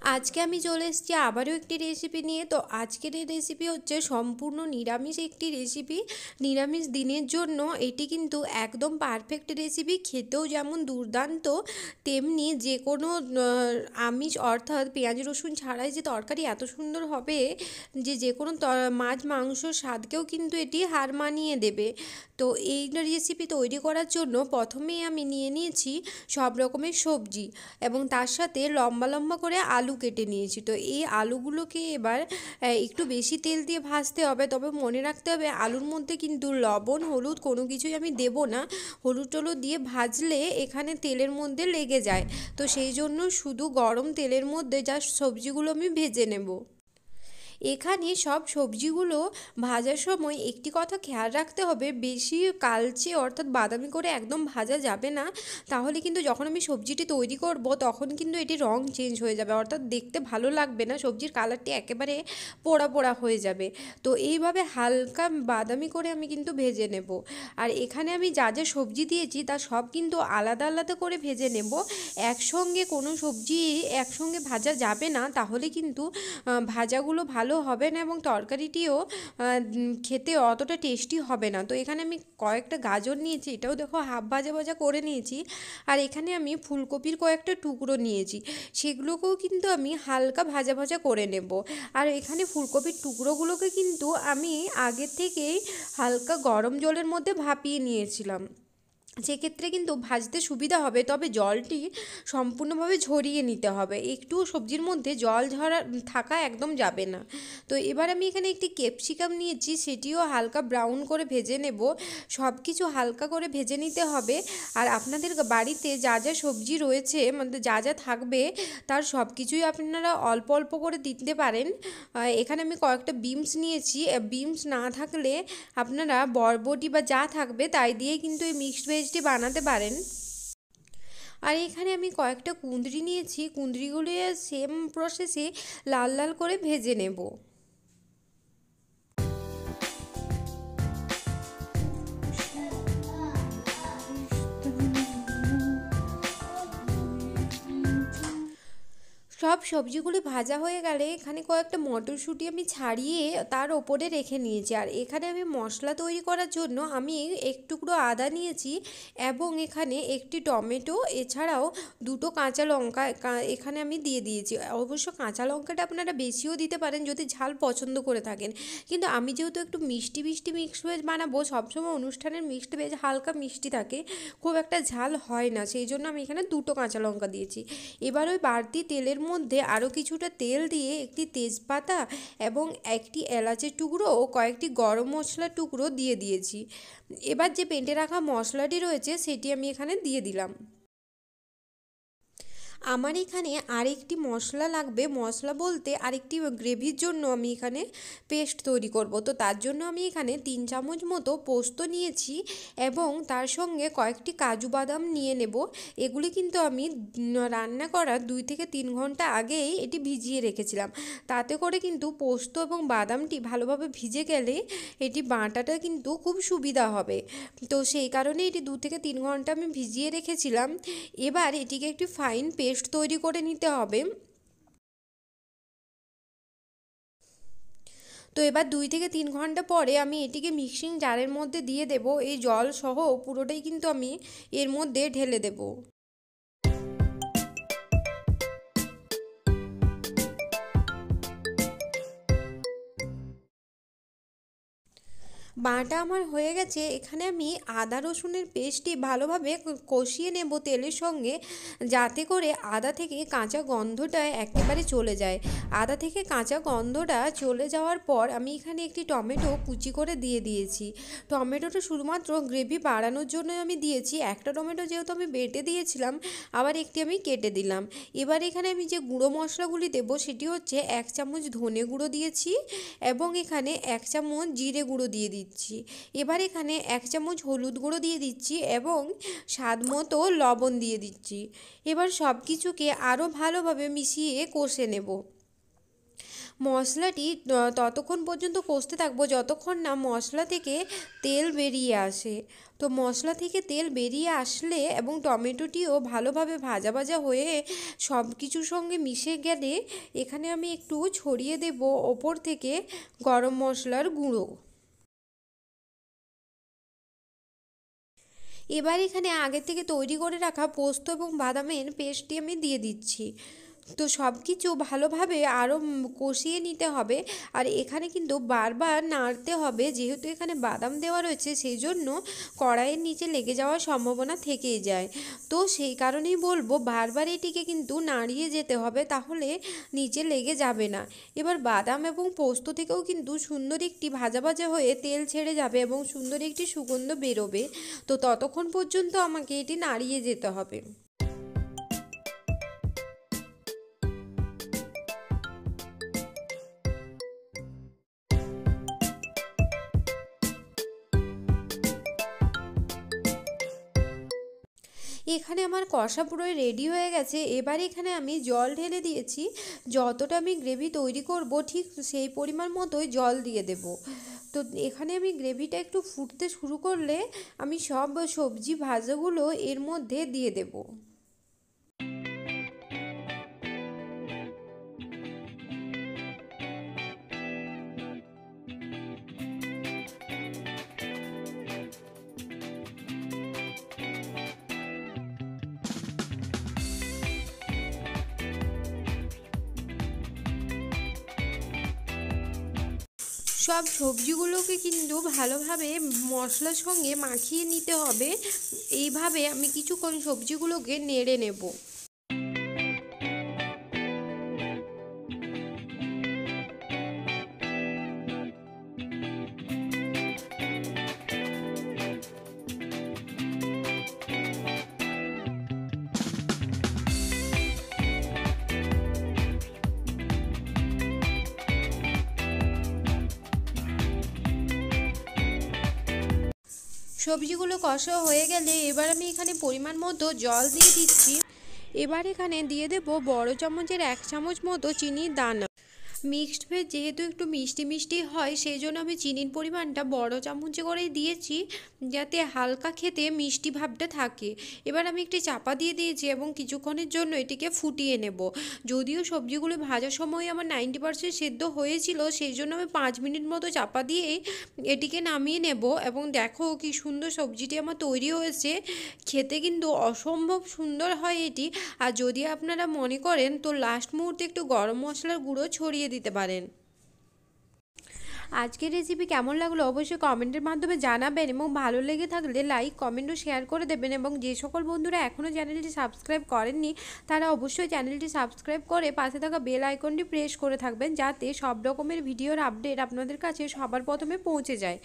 আজকে আমি চলে এসেছি আবারও একটি রেসিপি নিয়ে। তো আজকের এই রেসিপি হচ্ছে সম্পূর্ণ নিরামিষ একটি রেসিপি। নিরামিষ দিনের জন্য এটি কিন্তু একদম পারফেক্ট রেসিপি। খেতেও যেমন দুর্দান্ত, তেমনি যে কোনো আমিষ অর্থাৎ পেঁয়াজ রসুন ছাড়াই যে তরকারি এত সুন্দর হবে যে কোনো মাছ মাংসর স্বাদকেও কিন্তু এটি হার মানিয়ে দেবে। তো এই রেসিপি তৈরি করার জন্য প্রথমেই আমি নিয়ে নিয়েছি সব রকমের সবজি এবং তার সাথে লম্বা লম্বা করে আলু কেটে নিয়েছি। তো এই আলুগুলোকে এবার একটু বেশি তেল দিয়ে ভাজতে হবে, তবে মনে রাখতে হবে আলুর মধ্যে কিন্তু লবণ হলুদ কোনো কিছুই আমি দেব না। হলুদ টলুদ দিয়ে ভাজলে এখানে তেলের মধ্যে লেগে যায়। তো সেই জন্য শুধু গরম তেলের মধ্যে জাস্ট সবজিগুলো আমি ভেজে নেব। এখানে সব সবজিগুলো ভাজার সময় একটি কথা খেয়াল রাখতে হবে, বেশি কালচে অর্থাৎ বাদামি করে একদম ভাজা যাবে না। তাহলে কিন্তু যখন আমি সবজিটি তৈরি করব তখন কিন্তু এটি রং চেঞ্জ হয়ে যাবে, অর্থাৎ দেখতে ভালো লাগবে না, সবজির কালারটি একেবারে পোড়া পোড়া হয়ে যাবে। তো এইভাবে হালকা বাদামি করে আমি কিন্তু ভেজে নেব। আর এখানে আমি যা যা সবজি দিয়েছি তা সব কিন্তু আলাদা আলাদা করে ভেজে নেব। একসঙ্গে কোনো সবজি একসঙ্গে ভাজা যাবে না, তাহলে কিন্তু ভাজাগুলো ভালো হবে না এবং তরকারিটিও খেতে অতটা টেস্টি হবে না। তো এখানে আমি কয়েকটা গাজর নিয়েছি, এটাও দেখো হাফ ভাজা ভাজা করে নিয়েছি। আর এখানে আমি ফুলকপির কয়েকটা টুকরো নিয়েছি, সেগুলোকেও কিন্তু আমি হালকা ভাজা ভাজা করে নেব। আর এখানে ফুলকপির টুকরোগুলোকে কিন্তু আমি আগে থেকেই হালকা গরম জলের মধ্যে ভাপিয়ে নিয়েছিলাম, সেক্ষেত্রে কিন্তু ভাজতে সুবিধা হবে। তবে জলটি সম্পূর্ণভাবে ঝরিয়ে নিতে হবে, একটু সবজির মধ্যে জল ঝরা থাকা একদম যাবে না। তো এবার আমি এখানে একটি ক্যাপসিকাম নিয়েছি, সেটিও হালকা ব্রাউন করে ভেজে নেব। সব কিছু হালকা করে ভেজে নিতে হবে। আর আপনাদের বাড়িতে যা যা সবজি রয়েছে মানে যা যা থাকবে তার সব কিছুই আপনারা অল্প অল্প করে দিতে পারেন। এখানে আমি কয়েকটা বিনস নিয়েছি, বিনস না থাকলে আপনারা বরবটি বা যা থাকবে তাই দিয়ে কিন্তু এই মিক্সড ভেজটি বানাতে পারেন। আর এখানে আমি কয়েকটা কুঁদরি নিয়েছি, কুঁদরিগুলো সেম প্রসেসে লাল লাল করে ভেজে নেব। সব সবজিগুলি ভাজা হয়ে গেলে এখানে কয়েকটা মটরশুঁটি আমি ছাড়িয়ে তার ওপরে রেখে নিয়েছি। আর এখানে আমি মশলা তৈরি করার জন্য আমি এক টুকরো আদা নিয়েছি এবং এখানে একটি টমেটো, এছাড়াও দুটো কাঁচা লঙ্কা এখানে আমি দিয়ে দিয়েছি। অবশ্য কাঁচা লঙ্কাটা আপনারা বেশিও দিতে পারেন যদি ঝাল পছন্দ করে থাকেন, কিন্তু আমি যেহেতু একটু মিষ্টি মিষ্টি মিক্সড ভেজ বানাবো, সবসময় অনুষ্ঠানের মিক্সড ভেজ হালকা মিষ্টি থাকে, খুব একটা ঝাল হয় না, সেই জন্য আমি এখানে দুটো কাঁচা লঙ্কা দিয়েছি। এবার ওই বাড়তি তেলের মধ্যে আরও কিছুটা তেল দিয়ে একটি তেজপাতা এবং একটি এলাচের টুকরো ও কয়েকটি গরম মশলার টুকরো দিয়ে দিয়েছি। এবার যে বেটে রাখা মশলাটি রয়েছে সেটি আমি এখানে দিয়ে দিলাম। আমার এখানে আরেকটি মশলা লাগবে, মশলা বলতে আরেকটি গ্রেভির জন্য আমি এখানে পেস্ট তৈরি করব। তো তার জন্য আমি এখানে 3 চামচ মতো পোস্ত নিয়েছি এবং তার সঙ্গে কয়েকটি কাজু বাদাম নিয়ে নেব। এগুলি কিন্তু আমি রান্না করার 2 থেকে 3 ঘন্টা আগেই এটি ভিজিয়ে রেখেছিলাম, তাতে করে কিন্তু পোস্ত এবং বাদামটি ভালোভাবে ভিজে গেলে এটি বাটাটা কিন্তু খুব সুবিধা হবে। তো সেই কারণে এটি 2 থেকে 3 ঘন্টা আমি ভিজিয়ে রেখেছিলাম। এবার এটিকে একটি ফাইন পেস্ট তৈরি করে নিতে হবে। তো এবার 2 থেকে 3 ঘন্টা পরে আমি এটিকে মিক্সিং জারের মধ্যে দিয়ে দেব। এই জল সহ পুরোটাই কিন্তু আমি এর মধ্যে ঢেলে দেব। বাটা আমার হয়ে গেছে। এখানে আমি আদা রসুনের পেস্টটি ভালোভাবে কষিয়ে নেব তেলের সঙ্গে, যাতে করে আদা থেকে কাঁচা গন্ধটা একেবারে চলে যায়। আদা থেকে কাঁচা গন্ধটা চলে যাওয়ার পর আমি এখানে একটি টমেটো কুচি করে দিয়ে দিয়েছি। টমেটোটা শুধুমাত্র গ্রেভি বাড়ানোর জন্য আমি দিয়েছি, একটা টমেটো যেহেতু আমি বেটে দিয়েছিলাম, আবার একটি আমি কেটে দিলাম। এবার এখানে আমি যে গুঁড়ো মশলাগুলি দেবো সেটি হচ্ছে 1 চামচ ধনে গুঁড়ো দিয়েছি এবং এখানে 1 চামচ জিরে গুঁড়ো দিয়ে দিচ্ছি। এবার এখানে 1 চামচ হলুদ গুঁড়ো দিয়ে দিচ্ছি এবং স্বাদ মতো লবণ দিয়ে দিচ্ছি। এবার সব কিছুকে আরও ভালোভাবে মিশিয়ে কষে নেব। মশলাটি ততক্ষণ পর্যন্ত কষতে থাকবো যতক্ষণ না মশলা থেকে তেল বেরিয়ে আসে। তো মশলা থেকে তেল বেরিয়ে আসলে এবং টমেটোটিও ভালোভাবে ভাজা ভাজা হয়ে সব কিছুর সঙ্গে মিশে গেলে এখানে আমি একটু ছড়িয়ে দেব ওপর থেকে গরম মশলার গুঁড়ো। এবার এখানে আগে থেকে তৈরি করে রাখা পোস্ত এবং বাদামের পেস্টটি আমি দিয়ে দিচ্ছি। তো সব কিছু ভালোভাবে আরও কষিয়ে নিতে হবে। আর এখানে কিন্তু বারবার নাড়তে হবে, যেহেতু এখানে বাদাম দেওয়া রয়েছে সেই জন্য কড়াইয়ের নিচে লেগে যাওয়ার সম্ভাবনা থেকেই যায়। তো সেই কারণেই বলবো বারবার এটিকে কিন্তু নাড়িয়ে যেতে হবে, তাহলে নিচে লেগে যাবে না। এবার বাদাম এবং পোস্ত থেকেও কিন্তু সুন্দর একটি ভাজা ভাজা হয়ে তেল ছেড়ে যাবে এবং সুন্দর একটি সুগন্ধ বেরোবে। তো ততক্ষণ পর্যন্ত আমাকে এটি নাড়িয়ে যেতে হবে। এখানে আমার কষা পুরোই রেডি হয়ে গেছে। এবার এখানে আমি জল ঢেলে দিয়েছি। যতটা আমি গ্রেভি তৈরি করব ঠিক সেই পরিমাণ মতোই জল দিয়ে দেব। তো এখানে আমি গ্রেভিটা একটু ফুটতে শুরু করলে আমি সব সবজি ভাজাগুলো এর মধ্যে দিয়ে দেব। সব সবজিগুলোকে কিন্তু ভালোভাবে মশলার সঙ্গে মাখিয়ে নিতে হবে। এইভাবে আমি কিছুক্ষণ সবজিগুলোকে নেড়ে নেব। সবজিগুলো কষা হয়ে গেলে এবার আমি এখানে পরিমাণ মতো জল দিয়ে দিচ্ছি। এবার এখানে দিয়ে দেব বড় চামচের 1 চামচ মতো চিনির দানা। মিক্সড ভেজ যেহেতু একটু মিষ্টি মিষ্টি হয় সেই জন্য আমি চিনির পরিমাণটা বড় চামচে করেই দিয়েছি, যাতে হালকা খেতে মিষ্টি ভাবটা থাকে। এবার আমি একটি চাপা দিয়ে দিয়েছি এবং কিছুক্ষণের জন্য এটিকে ফুটিয়ে নেব। যদিও সবজিগুলো ভাজার সময় আমার 90% সেদ্ধ হয়েছিল, সেই জন্য আমি 5 মিনিট মতো চাপা দিয়েই এটিকে নামিয়ে নেব। এবং দেখো কি সুন্দর সবজিটি আমার তৈরি হয়েছে। খেতে কিন্তু অসম্ভব সুন্দর হয় এটি। আর যদি আপনারা মনে করেন তো লাস্ট মুহূর্তে একটু গরম মশলার গুঁড়ো ছড়িয়ে দিতে পারেন। আজকের রেসিপি কেমন লাগলো অবশ্যই কমেন্টের মাধ্যমে জানাবেন এবং ভালো লেগে থাকলে লাইক কমেন্ট ও শেয়ার করে দেবেন। এবং যে সকল বন্ধুরা এখনও চ্যানেলটি সাবস্ক্রাইব করেননি তারা অবশ্যই চ্যানেলটি সাবস্ক্রাইব করে পাশে থাকা বেল আইকনটি প্রেস করে থাকবেন, যাতে সব রকমের ভিডিওর আপডেট আপনাদের কাছে সবার প্রথমে পৌঁছে যায়।